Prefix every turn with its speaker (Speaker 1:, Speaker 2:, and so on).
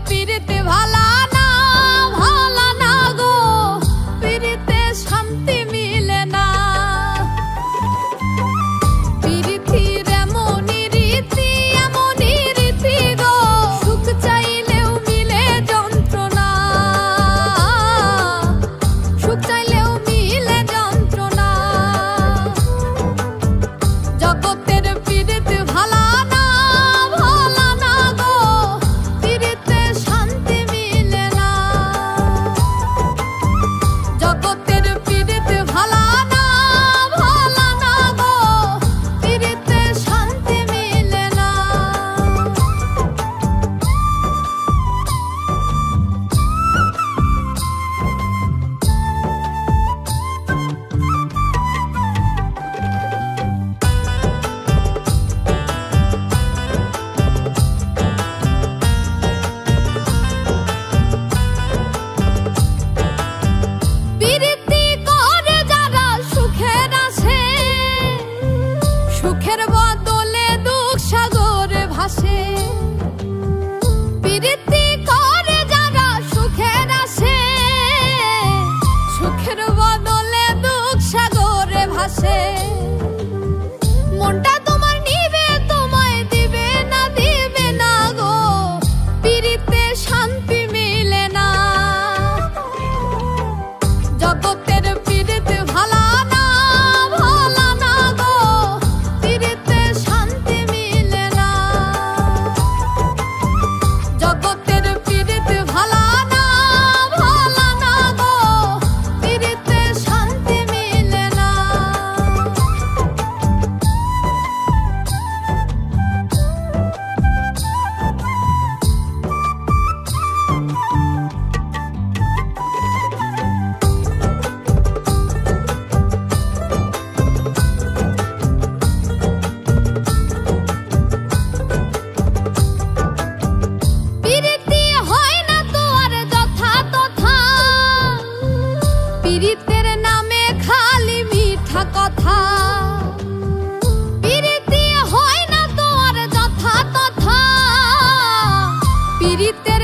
Speaker 1: পিরিতে ভালা না ভালা না গো, পিরিতে শান্তি মিলে না। পিরিতির এমনই রীতি গো, সুখ চাইলেও মিলে যন্ত্রণা, সুখ চাইলেও মিলে যন্ত্রণা। জগতের পিরিত ভালা না ভালা না গো, পিরিতে শান্তি মিলে না। জগতের পিরিত ভালা না ভালা না গো, পিরিতে শান্তি মিলে না। পিরিতি করে যারা সুখের আসে, সুখের বদলে দুঃখ সাগরে ভাসে। পিরিতি করে যারা সুখের আসে, সুখের বদলে দুঃখ সাগরে ভাসে। মনটা তোমার নিবে তোমায় দিবে না গো, পিরিতে শান্তি মিলে না। জগতের পিরিত ভালা না ভালা না গো, পিরিতে শান্তি মিলে না। জগতের পিরিত ভালা না ভালা না গো, পিরিতে শান্তি মিলে না। পিরিতি হয় না তো আর যথা তথা, পিরিতের নামে খালি মিঠা কথা। পিরিতি হয় না তো আর যথা তথা, পিরিতের